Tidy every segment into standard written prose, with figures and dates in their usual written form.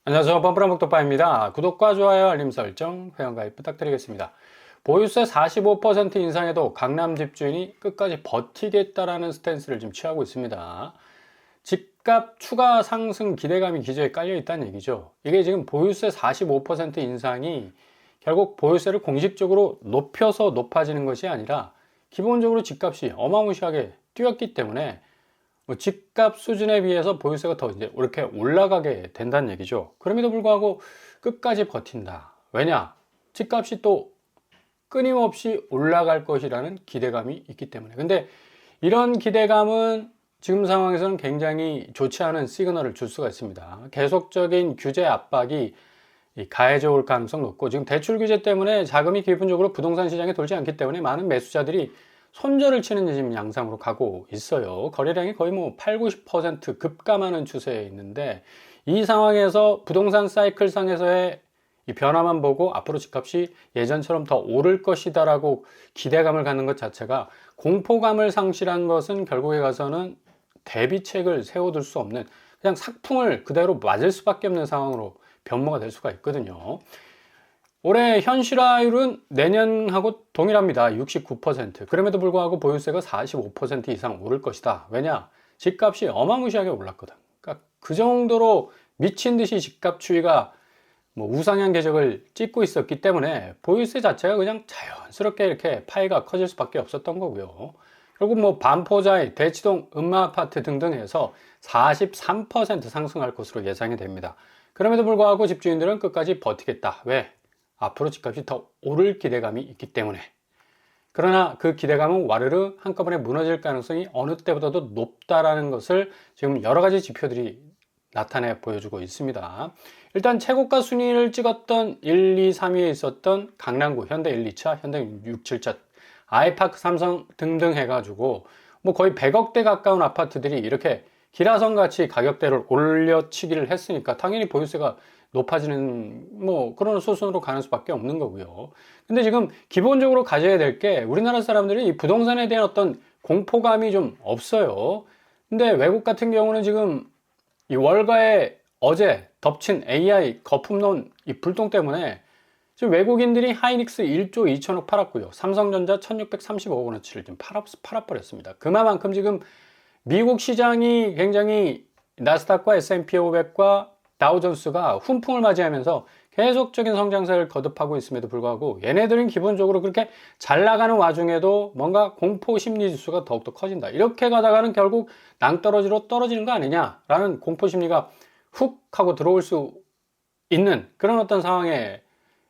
안녕하세요. 뻔뻔한목도빠입니다. 구독과 좋아요, 알림 설정, 회원가입 부탁드리겠습니다. 보유세 45% 인상에도 강남 집주인이 끝까지 버티겠다라는 스탠스를 지금 취하고 있습니다. 집값 추가 상승 기대감이 기저에 깔려 있다는 얘기죠. 이게 지금 보유세 45% 인상이 결국 보유세를 공식적으로 높여서 높아지는 것이 아니라 기본적으로 집값이 어마무시하게 뛰었기 때문에 집값 수준에 비해서 보유세가 더 이제 이렇게 올라가게 된다는 얘기죠. 그럼에도 불구하고 끝까지 버틴다. 왜냐? 집값이 또 끊임없이 올라갈 것이라는 기대감이 있기 때문에. 근데 이런 기대감은 지금 상황에서는 굉장히 좋지 않은 시그널을 줄 수가 있습니다. 계속적인 규제 압박이 가해져 올 가능성 높고, 지금 대출 규제 때문에 자금이 기본적으로 부동산 시장에 돌지 않기 때문에 많은 매수자들이 손절을 치는 지금 양상으로 가고 있어요. 거래량이 거의 뭐 8, 90% 급감하는 추세에 있는데, 이 상황에서 부동산 사이클 상에서의 이 변화만 보고 앞으로 집값이 예전처럼 더 오를 것이다라고 기대감을 갖는 것 자체가, 공포감을 상실한 것은 결국에 가서는 대비책을 세워둘 수 없는, 그냥 삭풍을 그대로 맞을 수밖에 없는 상황으로 변모가 될 수가 있거든요. 올해 현실화율은 내년하고 동일합니다. 69%. 그럼에도 불구하고 보유세가 45% 이상 오를 것이다. 왜냐? 집값이 어마무시하게 올랐거든. 그러니까 그 정도로 미친 듯이 집값 추이가 뭐 우상향 궤적을 찍고 있었기 때문에 보유세 자체가 그냥 자연스럽게 이렇게 파이가 커질 수밖에 없었던 거고요. 결국 뭐 반포자이, 대치동, 음마아파트 등등 해서 43% 상승할 것으로 예상이 됩니다. 그럼에도 불구하고 집주인들은 끝까지 버티겠다. 왜? 앞으로 집값이 더 오를 기대감이 있기 때문에. 그러나 그 기대감은 와르르 한꺼번에 무너질 가능성이 어느 때보다도 높다라는 것을 지금 여러 가지 지표들이 나타내 보여주고 있습니다. 일단 최고가 순위를 찍었던 1, 2, 3위에 있었던 강남구, 현대 1, 2차, 현대 6, 7차, 아이파크, 삼성 등등 해가지고 뭐 거의 100억대 가까운 아파트들이 이렇게 기라성 같이 가격대를 올려치기를 했으니까 당연히 보유세가 높아지는 뭐 그런 수순으로 가는 수밖에 없는 거고요. 근데 지금 기본적으로 가져야 될 게, 우리나라 사람들이 이 부동산에 대한 어떤 공포감이 좀 없어요. 근데 외국 같은 경우는 지금 이 월가에 어제 덮친 AI 거품론 이 불똥 때문에 지금 외국인들이 하이닉스 1조 2천억 팔았고요. 삼성전자 1635억 원어치를 지금 팔아버렸습니다. 그만큼 지금 미국 시장이 굉장히 나스닥과 S&P 500과 다우존스가 훈풍을 맞이하면서 계속적인 성장세를 거듭하고 있음에도 불구하고, 얘네들은 기본적으로 그렇게 잘 나가는 와중에도 뭔가 공포 심리 지수가 더욱더 커진다. 이렇게 가다가는 결국 낭떠러지로 떨어지는 거 아니냐라는 공포 심리가 훅 하고 들어올 수 있는 그런 어떤 상황에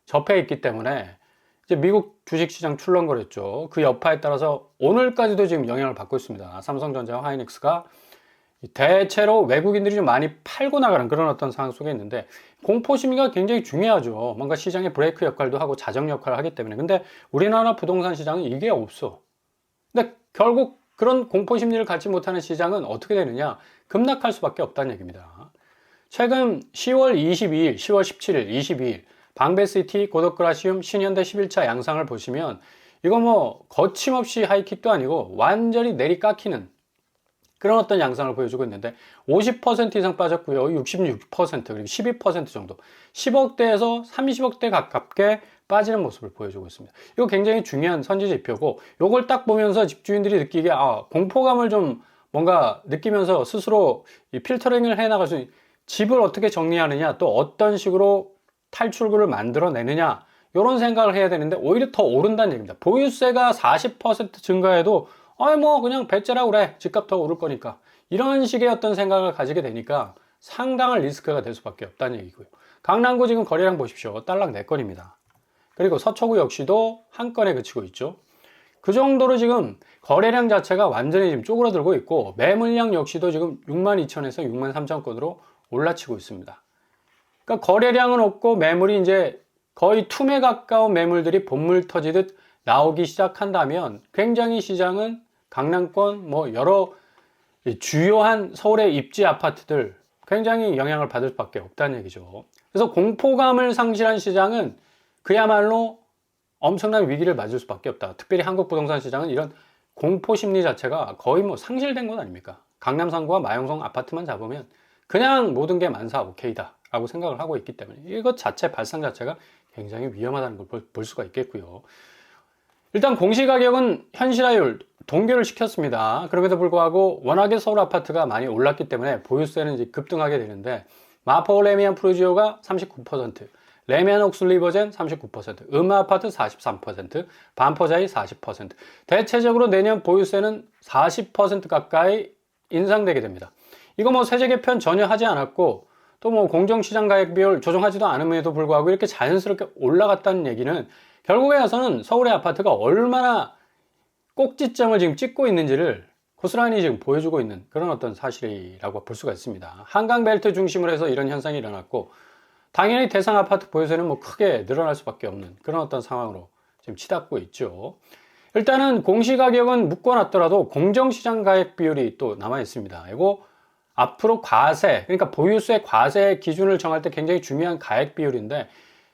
접해 있기 때문에 이제 미국 주식시장 출렁거렸죠. 그 여파에 따라서 오늘까지도 지금 영향을 받고 있습니다. 삼성전자와 하이닉스가 대체로 외국인들이 좀 많이 팔고 나가는 그런 어떤 상황 속에 있는데, 공포심리가 굉장히 중요하죠. 뭔가 시장의 브레이크 역할도 하고 자정 역할을 하기 때문에. 근데 우리나라 부동산 시장은 이게 없어. 근데 결국 그런 공포심리를 갖지 못하는 시장은 어떻게 되느냐? 급락할 수밖에 없다는 얘기입니다. 최근 10월 22일, 10월 17일, 22일 방배시티, 고덕그라시움, 신현대 11차 양상을 보시면 이거 뭐 거침없이 하이킥도 아니고 완전히 내리깎이는 그런 어떤 양상을 보여주고 있는데, 50% 이상 빠졌고요. 66% 그리고 12% 정도, 10억대에서 30억대 가깝게 빠지는 모습을 보여주고 있습니다. 이거 굉장히 중요한 선지 지표고, 이걸 딱 보면서 집주인들이 느끼기에 공포감을 좀 뭔가 느끼면서 스스로 이 필터링을 해 나갈 수 있는, 집을 어떻게 정리하느냐, 또 어떤 식으로 탈출구를 만들어내느냐, 이런 생각을 해야 되는데 오히려 더 오른다는 얘기입니다. 보유세가 40% 증가해도 뭐 그냥 배째라고 그래, 집값 더 오를 거니까, 이런 식의 어떤 생각을 가지게 되니까 상당한 리스크가 될 수밖에 없다는 얘기고요. 강남구 지금 거래량 보십시오. 딸랑 4건입니다. 그리고 서초구 역시도 한 건에 그치고 있죠. 그 정도로 지금 거래량 자체가 완전히 지금 쪼그라들고 있고, 매물량 역시도 지금 62,000에서 63,000건으로 올라치고 있습니다. 그러니까 거래량은 없고 매물이 이제 거의 투매 가까운 매물들이 본물 터지듯 나오기 시작한다면, 굉장히 시장은 강남권 뭐 여러 주요한 서울의 입지 아파트들 굉장히 영향을 받을 수밖에 없다는 얘기죠. 그래서 공포감을 상실한 시장은 그야말로 엄청난 위기를 맞을 수밖에 없다. 특별히 한국 부동산 시장은 이런 공포 심리 자체가 거의 뭐 상실된 것 아닙니까? 강남 3구와 마영성 아파트만 잡으면 그냥 모든 게 만사 오케이다 라고 생각을 하고 있기 때문에 이것 자체 발상 자체가 굉장히 위험하다는 걸 볼 수가 있겠고요. 일단 공시가격은 현실화율 동결을 시켰습니다. 그럼에도 불구하고 워낙에 서울 아파트가 많이 올랐기 때문에 보유세는 이제 급등하게 되는데 마포 레미안 프루지오가 39%, 레미안 옥슬리버젠 39%, 음마아파트 43%, 반포자이 40%. 대체적으로 내년 보유세는 40% 가까이 인상되게 됩니다. 이거 뭐 세제 개편 전혀 하지 않았고 또 뭐 공정시장 가액 비율 조정하지도 않음에도 불구하고 이렇게 자연스럽게 올라갔다는 얘기는 결국에 와서는 서울의 아파트가 얼마나 꼭지점을 지금 찍고 있는지를 고스란히 지금 보여주고 있는 그런 어떤 사실이라고 볼 수가 있습니다. 한강벨트 중심으로 해서 이런 현상이 일어났고 당연히 대상 아파트 보유세는 뭐 크게 늘어날 수밖에 없는 그런 어떤 상황으로 지금 치닫고 있죠. 일단은 공시가격은 묶어놨더라도 공정시장 가액 비율이 또 남아 있습니다. 이거 앞으로 과세, 그러니까 보유세 과세 기준을 정할 때 굉장히 중요한 가액 비율인데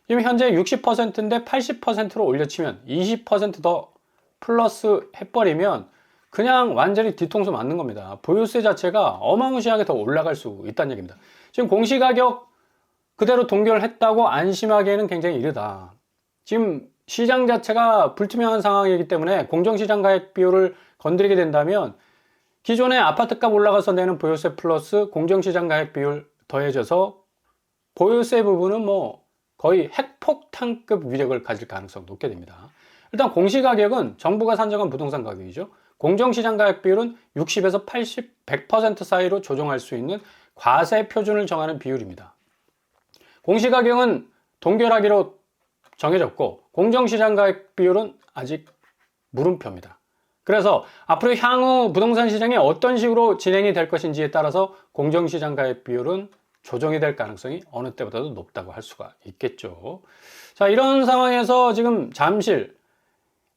지금 현재 60%인데 80%로 올려치면 20%더 플러스 해버리면 그냥 완전히 뒤통수 맞는 겁니다. 보유세 자체가 어마무시하게 더 올라갈 수 있다는 얘기입니다. 지금 공시가격 그대로 동결했다고 안심하기에는 굉장히 이르다. 지금 시장 자체가 불투명한 상황이기 때문에 공정시장 가액 비율을 건드리게 된다면 기존에 아파트값 올라가서 내는 보유세 플러스 공정시장 가액 비율 더해져서 보유세 부분은 뭐 거의 핵폭탄급 위력을 가질 가능성이 높게 됩니다. 일단 공시가격은 정부가 산정한 부동산 가격이죠. 공정시장 가액 비율은 60에서 80, 100% 사이로 조정할 수 있는 과세 표준을 정하는 비율입니다. 공시가격은 동결하기로 정해졌고 공정시장 가액 비율은 아직 물음표입니다. 그래서 앞으로 향후 부동산 시장이 어떤 식으로 진행이 될 것인지에 따라서 공정시장 가액 비율은 조정이 될 가능성이 어느 때보다도 높다고 할 수가 있겠죠. 자, 이런 상황에서 지금 잠실,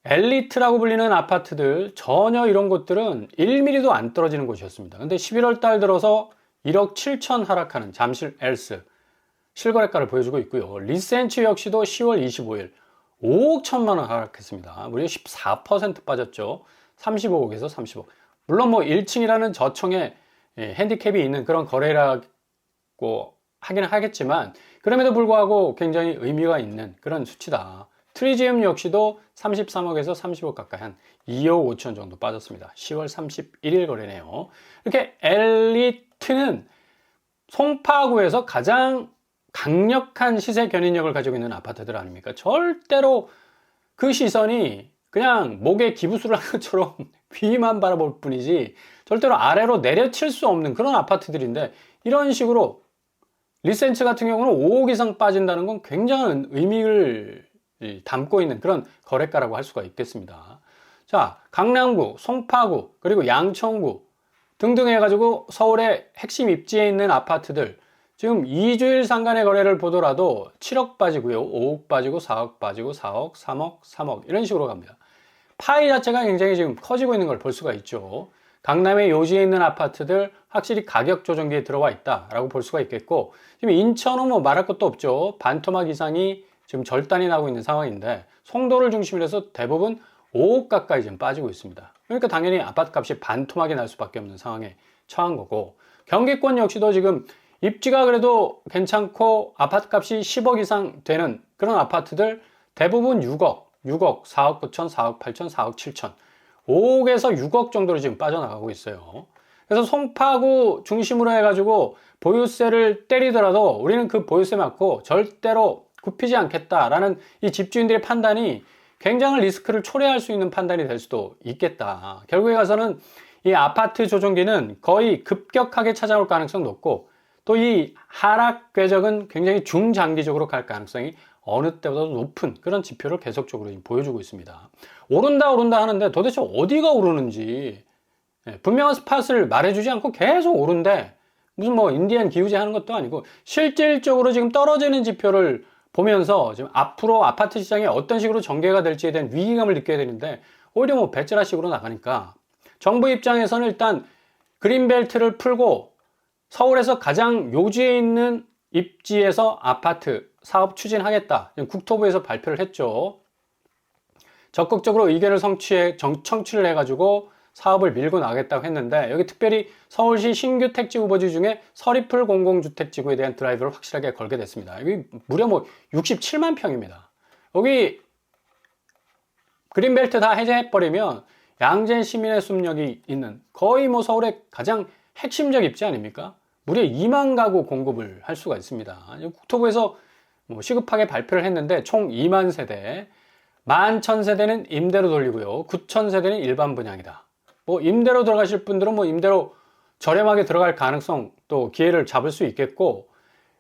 엘리트라고 불리는 아파트들 전혀 이런 곳들은 1mm도 안 떨어지는 곳이었습니다. 근데 11월 달 들어서 1억 7천 하락하는 잠실 엘스 실거래가를 보여주고 있고요. 리센츠 역시도 10월 25일 5억 1천만 원 하락했습니다. 무려 14% 빠졌죠. 35억에서 30억. 물론 뭐 1층이라는 저층에 핸디캡이 있는 그런 거래라고 하기는 하겠지만 그럼에도 불구하고 굉장히 의미가 있는 그런 수치다. 트리지움 역시도 33억에서 30억 가까이 한 2억 5천 정도 빠졌습니다. 10월 31일 거래네요. 이렇게 엘리트는 송파구에서 가장 강력한 시세 견인력을 가지고 있는 아파트들 아닙니까? 절대로 그 시선이 그냥 목에 기부수를 한 것처럼 위만 바라볼 뿐이지 절대로 아래로 내려칠 수 없는 그런 아파트들인데 이런 식으로 리센츠 같은 경우는 5억 이상 빠진다는 건 굉장한 의미를 담고 있는 그런 거래가라고 할 수가 있겠습니다. 자, 강남구, 송파구, 그리고 양천구 등등 해가지고 서울의 핵심 입지에 있는 아파트들 지금 2주일 상간의 거래를 보더라도 7억 빠지고요. 5억 빠지고 4억 빠지고 4억, 3억, 3억 이런 식으로 갑니다. 파이 자체가 굉장히 지금 커지고 있는 걸 볼 수가 있죠. 강남의 요지에 있는 아파트들 확실히 가격 조정기에 들어와 있다라고 볼 수가 있겠고 지금 인천은 뭐 말할 것도 없죠. 반토막 이상이 지금 절단이 나고 있는 상황인데 송도를 중심으로 해서 대부분 5억 가까이 지금 빠지고 있습니다. 그러니까 당연히 아파트 값이 반토막이 날 수밖에 없는 상황에 처한 거고 경기권 역시도 지금 입지가 그래도 괜찮고 아파트 값이 10억 이상 되는 그런 아파트들 대부분 6억, 4억 9천, 4억 8천, 4억 7천 5억에서 6억 정도로 지금 빠져나가고 있어요. 그래서 송파구 중심으로 해가지고 보유세를 때리더라도 우리는 그 보유세 맞고 절대로 굽히지 않겠다라는 이 집주인들의 판단이 굉장한 리스크를 초래할 수 있는 판단이 될 수도 있겠다. 결국에 가서는 이 아파트 조정기는 거의 급격하게 찾아올 가능성이 높고 또 이 하락 궤적은 굉장히 중장기적으로 갈 가능성이 어느 때보다도 높은 그런 지표를 계속적으로 보여주고 있습니다. 오른다 하는데 도대체 어디가 오르는지 분명한 스팟을 말해주지 않고 계속 오른데 무슨 뭐 인디안 기우제 하는 것도 아니고 실질적으로 지금 떨어지는 지표를 보면서 지금 앞으로 아파트 시장이 어떤 식으로 전개가 될지에 대한 위기감을 느껴야 되는데 오히려 뭐 배째라식으로 나가니까 정부 입장에서는 일단 그린벨트를 풀고 서울에서 가장 요지에 있는 입지에서 아파트 사업 추진하겠다. 국토부에서 발표를 했죠. 적극적으로 의견을 청취를 해가지고 사업을 밀고 나가겠다고 했는데, 여기 특별히 서울시 신규 택지 후보지 중에 서리풀 공공주택지구에 대한 드라이브를 확실하게 걸게 됐습니다. 여기 무려 뭐 67만 평입니다. 여기 그린벨트 다 해제해버리면 양재 시민의 숲역이 있는 거의 뭐 서울의 가장 핵심적 입지 아닙니까? 무려 2만 가구 공급을 할 수가 있습니다. 국토부에서 뭐 시급하게 발표를 했는데 총 2만 세대, 11,000세대는 임대로 돌리고요. 9,000세대는 일반 분양이다. 뭐 임대로 들어가실 분들은 뭐 임대로 저렴하게 들어갈 가능성 또 기회를 잡을 수 있겠고,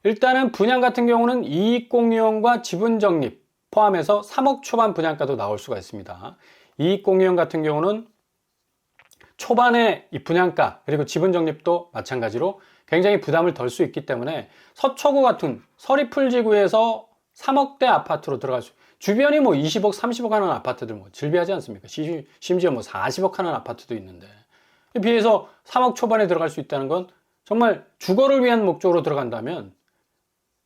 일단은 분양 같은 경우는 이익공유형과 지분적립 포함해서 3억 초반 분양가도 나올 수가 있습니다. 이익공유형 같은 경우는 초반에 이 분양가 그리고 지분적립도 마찬가지로 굉장히 부담을 덜 수 있기 때문에 서초구 같은 서리풀지구에서 3억대 아파트로 들어갈 수, 주변이 뭐 20억, 30억 하는 아파트들 뭐 즐비하지 않습니까? 심지어 뭐 40억 하는 아파트도 있는데, 비해서 3억 초반에 들어갈 수 있다는 건 정말 주거를 위한 목적으로 들어간다면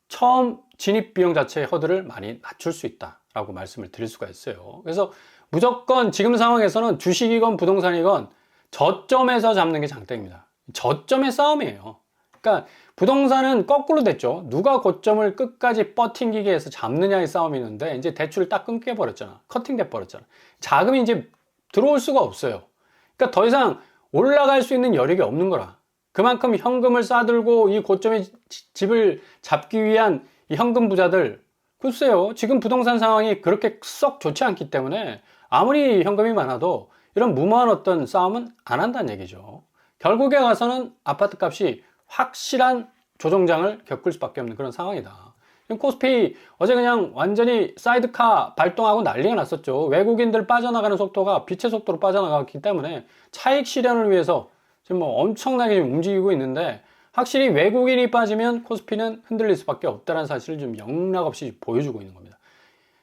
처음 진입 비용 자체의 허들을 많이 낮출 수 있다라고 말씀을 드릴 수가 있어요. 그래서 무조건 지금 상황에서는 주식이건 부동산이건 저점에서 잡는 게 장땡입니다. 저점의 싸움이에요. 그러니까 부동산은 거꾸로 됐죠. 누가 고점을 끝까지 버팅기게 해서 잡느냐의 싸움이 있는데, 이제 대출을 딱 끊겨 버렸잖아. 커팅돼 버렸잖아. 자금이 이제 들어올 수가 없어요. 그러니까 더 이상 올라갈 수 있는 여력이 없는 거라. 그만큼 현금을 싸들고 이 고점의 집을 잡기 위한 이 현금 부자들, 글쎄요, 지금 부동산 상황이 그렇게 썩 좋지 않기 때문에 아무리 현금이 많아도 이런 무모한 어떤 싸움은 안 한다는 얘기죠. 결국에 가서는 아파트 값이 확실한 조정장을 겪을 수밖에 없는 그런 상황이다. 코스피 어제 그냥 완전히 사이드카 발동하고 난리가 났었죠. 외국인들 빠져나가는 속도가 빛의 속도로 빠져나갔기 때문에 차익 실현을 위해서 지금 뭐 엄청나게 움직이고 있는데, 확실히 외국인이 빠지면 코스피는 흔들릴 수밖에 없다는 사실을 좀 영락없이 보여주고 있는 겁니다.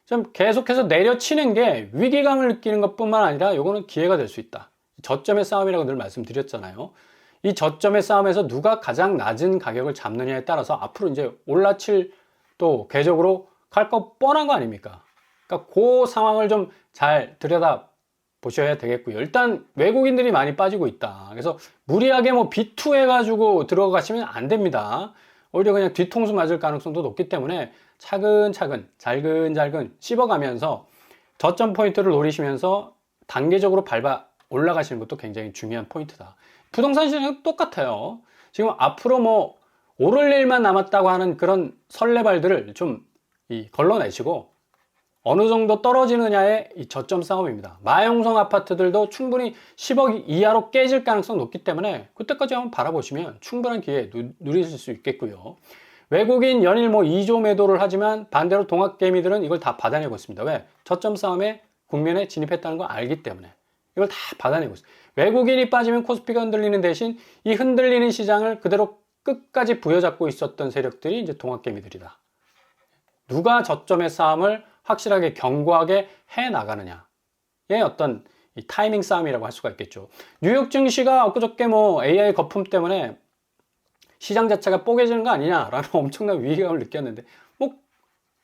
좀 계속해서 내려치는 게 위기감을 느끼는 것뿐만 아니라 요거는 기회가 될 수 있다. 저점의 싸움이라고 늘 말씀드렸잖아요. 이 저점의 싸움에서 누가 가장 낮은 가격을 잡느냐에 따라서 앞으로 이제 올라칠 또 궤적으로 갈 거 뻔한 거 아닙니까? 그러니까 그 상황을 좀 잘 들여다 보셔야 되겠고요. 일단 외국인들이 많이 빠지고 있다. 그래서 무리하게 뭐 B2 해가지고 들어가시면 안 됩니다. 오히려 그냥 뒤통수 맞을 가능성도 높기 때문에 차근차근 잘근잘근 씹어가면서 저점 포인트를 노리시면서 단계적으로 밟아 올라가시는 것도 굉장히 중요한 포인트다. 부동산 시장은 똑같아요. 지금 앞으로 뭐 오를 일만 남았다고 하는 그런 설레발들을 좀 걸러내시고 어느 정도 떨어지느냐의 이 저점 싸움입니다. 마용성 아파트들도 충분히 10억 이하로 깨질 가능성 높기 때문에 그때까지 한번 바라보시면 충분한 기회 누리실 수 있겠고요. 외국인 연일 뭐 2조 매도를 하지만 반대로 동학개미들은 이걸 다 받아내고 있습니다. 왜? 저점 싸움에 국면에 진입했다는 걸 알기 때문에 이걸 다 받아내고 있어요. 외국인이 빠지면 코스피가 흔들리는 대신 이 흔들리는 시장을 그대로 끝까지 부여잡고 있었던 세력들이 이제 동학개미들이다. 누가 저점의 싸움을 확실하게 견고하게 해 나가느냐의 어떤 이 타이밍 싸움이라고 할 수가 있겠죠. 뉴욕 증시가 엊그저께 뭐 AI 거품 때문에 시장 자체가 뽀개지는 거 아니냐라는 엄청난 위기감을 느꼈는데 뭐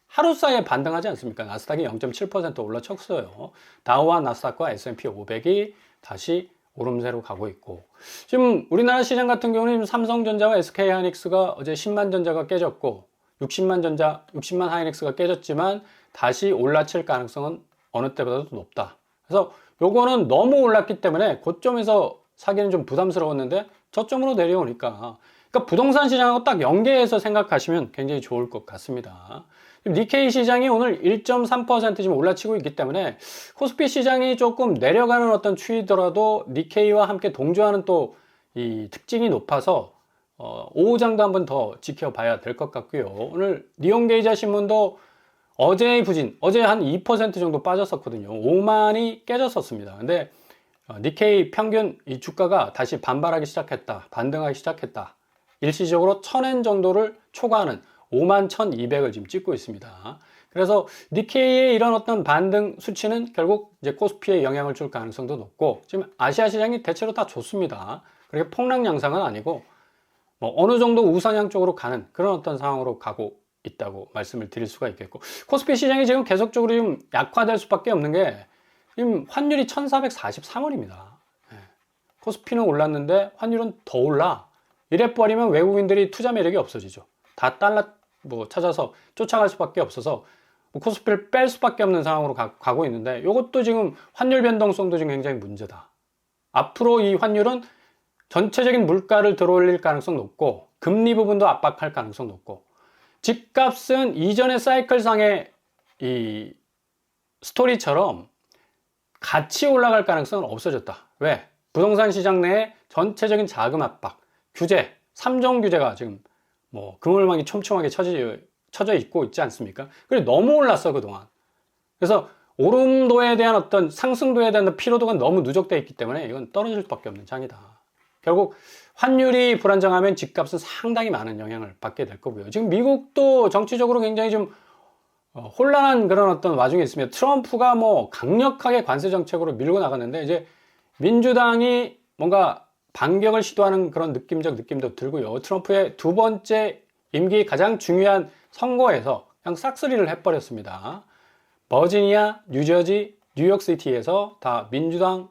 하루 사이에 반등하지 않습니까? 나스닥이 0.7% 올라쳤어요. 다우와 나스닥과 S&P 500이 다시 오름세로 가고 있고, 지금 우리나라 시장 같은 경우는 삼성전자와 SK하이닉스가 어제 10만 전자가 깨졌고 60만 하이닉스가 깨졌지만 다시 올라칠 가능성은 어느 때보다도 높다. 그래서 요거는 너무 올랐기 때문에 고점에서 사기는 좀 부담스러웠는데 저점으로 내려오니까, 그러니까 부동산 시장하고 딱 연계해서 생각하시면 굉장히 좋을 것 같습니다. 니케이 시장이 오늘 1.3% 지금 올라치고 있기 때문에 코스피 시장이 조금 내려가는 어떤 추이더라도 니케이와 함께 동조하는 또 이 특징이 높아서 오후장도 한번 더 지켜봐야 될 것 같고요. 오늘 니온게이자 신문도 어제의 부진, 어제 한 2% 정도 빠졌었거든요. 5만이 깨졌었습니다. 근데 니케이 평균 이 주가가 다시 반발하기 시작했다, 반등하기 시작했다. 일시적으로 1000엔 정도를 초과하는 51,200을 지금 찍고 있습니다. 그래서 니케이의 이런 어떤 반등 수치는 결국 이제 코스피에 영향을 줄 가능성도 높고, 지금 아시아 시장이 대체로 다 좋습니다. 그렇게 폭락 양상은 아니고 뭐 어느 정도 우상향 쪽으로 가는 그런 어떤 상황으로 가고 있다고 말씀을 드릴 수가 있겠고, 코스피 시장이 지금 계속적으로 좀 약화될 수밖에 없는 게 지금 환율이 1443원입니다. 코스피는 올랐는데 환율은 더 올라. 이래 버리면 외국인들이 투자 매력이 없어지죠. 다 달러 뭐 찾아서 쫓아갈 수밖에 없어서 뭐 코스피를 뺄 수밖에 없는 상황으로 가고 있는데, 이것도 지금 환율 변동성도 지금 굉장히 문제다. 앞으로 이 환율은 전체적인 물가를 들어올릴 가능성 높고, 금리 부분도 압박할 가능성 높고, 집값은 이전의 사이클상의 이 스토리처럼 같이 올라갈 가능성은 없어졌다. 왜? 부동산 시장 내에 전체적인 자금 압박, 규제, 3종 규제가 지금 뭐 그물망이 촘촘하게 쳐져 있고 있지 않습니까? 그리고 너무 올랐어, 그동안. 그래서 오름도에 대한 어떤 상승도에 대한 피로도가 너무 누적되어 있기 때문에 이건 떨어질 수밖에 없는 장이다. 결국 환율이 불안정하면 집값은 상당히 많은 영향을 받게 될 거고요. 지금 미국도 정치적으로 굉장히 좀 혼란한 그런 어떤 와중에 있으며, 트럼프가 뭐 강력하게 관세 정책으로 밀고 나갔는데, 이제 민주당이 뭔가 반격을 시도하는 그런 느낌도 들고요. 트럼프의 두 번째 임기 가장 중요한 선거에서 그냥 싹쓸이를 해버렸습니다. 버지니아, 뉴저지, 뉴욕시티에서 다 민주당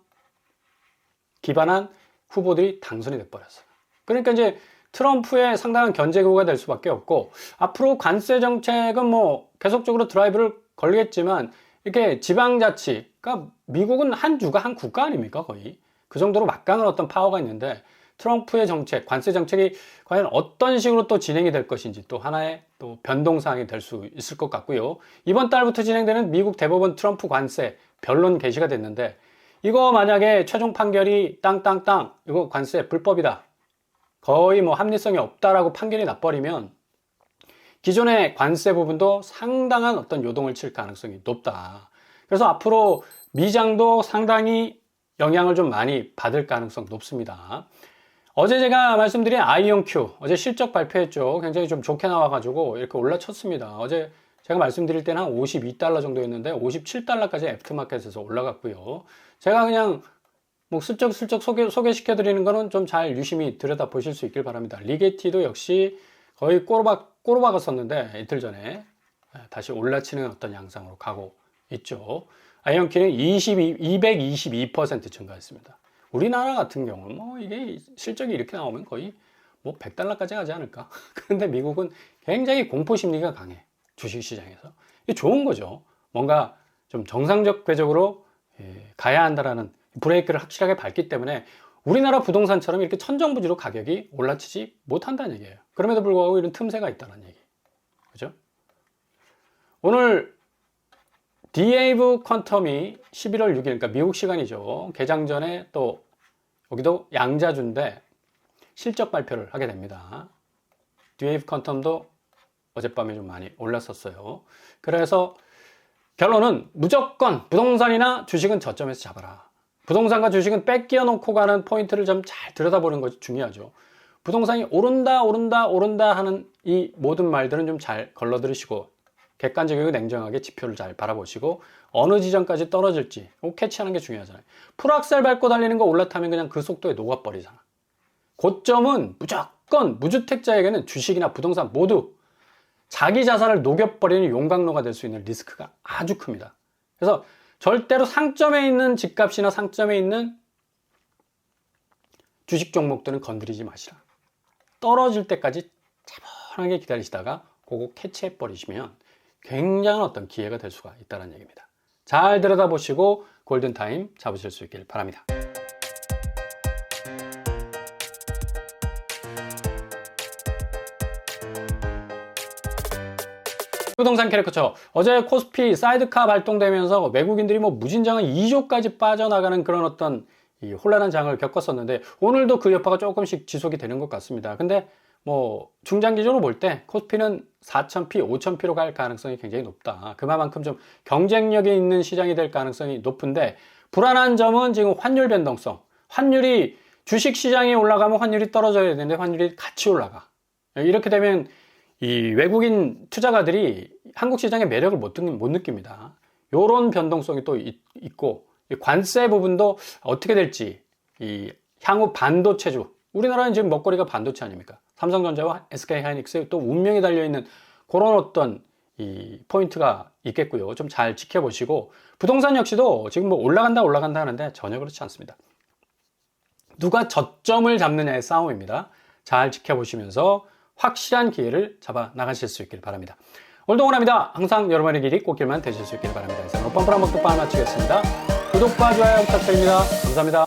기반한 후보들이 당선이 돼버렸어요. 그러니까 이제 트럼프의 상당한 견제구가 될 수밖에 없고, 앞으로 관세 정책은 뭐 계속적으로 드라이브를 걸리겠지만, 이렇게 지방자치, 그러니까 미국은 한 주가 한 국가 아닙니까? 거의 그 정도로 막강한 어떤 파워가 있는데, 트럼프의 정책, 관세 정책이 과연 어떤 식으로 또 진행이 될 것인지 또 하나의 또 변동사항이 될 수 있을 것 같고요. 이번 달부터 진행되는 미국 대법원 트럼프 관세 변론 개시가 됐는데, 이거 만약에 최종 판결이 땅땅땅 이거 관세 불법이다, 거의 뭐 합리성이 없다라고 판결이 나버리면, 기존의 관세 부분도 상당한 어떤 요동을 칠 가능성이 높다. 그래서 앞으로 미장도 상당히 영향을 좀 많이 받을 가능성 높습니다. 어제 제가 말씀드린 아이온큐, 어제 실적 발표했죠. 굉장히 좀 좋게 나와가지고 이렇게 올라쳤습니다. 어제 제가 말씀드릴 때는 한 52달러 정도였는데 57달러까지 애프터마켓에서 올라갔고요. 제가 그냥 뭐 슬쩍 소개시켜드리는 거는 좀 잘 유심히 들여다 보실 수 있길 바랍니다. 리게티도 역시 거의 꼬로박았었는데 이틀 전에 다시 올라치는 어떤 양상으로 가고 있죠. 아이온큐는 222% 증가했습니다. 우리나라 같은 경우는 뭐 이게 실적이 이렇게 나오면 거의 뭐 100달러까지 가지 않을까? 그런데 미국은 굉장히 공포 심리가 강해. 주식시장에서. 이게 좋은 거죠. 뭔가 좀 정상적 궤적으로 가야 한다라는 브레이크를 확실하게 밟기 때문에 우리나라 부동산처럼 이렇게 천정부지로 가격이 올라치지 못한다는 얘기예요. 그럼에도 불구하고 이런 틈새가 있다는 얘기. 그죠? 오늘 디에이브 퀀텀이 11월 6일, 그러니까 미국 시간이죠. 개장 전에 또 여기도 양자주인데 실적 발표를 하게 됩니다. 디에이브 퀀텀도 어젯밤에 좀 많이 올랐었어요. 그래서 결론은 무조건 부동산이나 주식은 저점에서 잡아라. 부동산과 주식은 뺏겨 놓고 가는 포인트를 좀 잘 들여다보는 것이 중요하죠. 부동산이 오른다 하는 이 모든 말들은 좀 잘 걸러들으시고, 객관적이고 냉정하게 지표를 잘 바라보시고, 어느 지점까지 떨어질지 캐치하는 게 중요하잖아요. 풀악셀 밟고 달리는 거 올라타면 그냥 그 속도에 녹아버리잖아. 고점은 무조건 무주택자에게는 주식이나 부동산 모두 자기 자산을 녹여버리는 용광로가 될 수 있는 리스크가 아주 큽니다. 그래서 절대로 상점에 있는 집값이나 상점에 있는 주식 종목들은 건드리지 마시라. 떨어질 때까지 차분하게 기다리시다가 그거 캐치해버리시면 굉장한 어떤 기회가 될 수가 있다는 얘기입니다. 잘 들여다보시고 골든타임 잡으실 수 있길 바랍니다. 부동산 캐리커처, 어제 코스피 사이드카 발동되면서 외국인들이 뭐 무진장은 2조까지 빠져나가는 그런 어떤 이 혼란한 장을 겪었었는데, 오늘도 그 여파가 조금씩 지속이 되는 것 같습니다. 근데 뭐 중장기적으로 볼 때 코스피는 4,000p, 5,000p로 갈 가능성이 굉장히 높다. 그만큼 좀 경쟁력이 있는 시장이 될 가능성이 높은데, 불안한 점은 지금 환율 변동성. 환율이 주식 시장이 올라가면 환율이 떨어져야 되는데 환율이 같이 올라가. 이렇게 되면 이 외국인 투자가들이 한국 시장의 매력을 못 느낍니다. 이런 변동성이 또 있고, 관세 부분도 어떻게 될지, 이 향후 반도체주, 우리나라는 지금 먹거리가 반도체 아닙니까? 삼성전자와 SK하이닉스 또 운명이 달려있는 그런 어떤 이 포인트가 있겠고요. 좀 잘 지켜보시고, 부동산 역시도 지금 뭐 올라간다 하는데 전혀 그렇지 않습니다. 누가 저점을 잡느냐의 싸움입니다. 잘 지켜보시면서 확실한 기회를 잡아 나가실 수 있길 바랍니다. 오늘도 응원합니다. 항상 여러분의 길이 꽃길만 되실 수 있길 바랍니다. 이상 뻔뻔한 먹도 빵을 마치겠습니다. 구독과 좋아요 부탁드립니다. 감사합니다.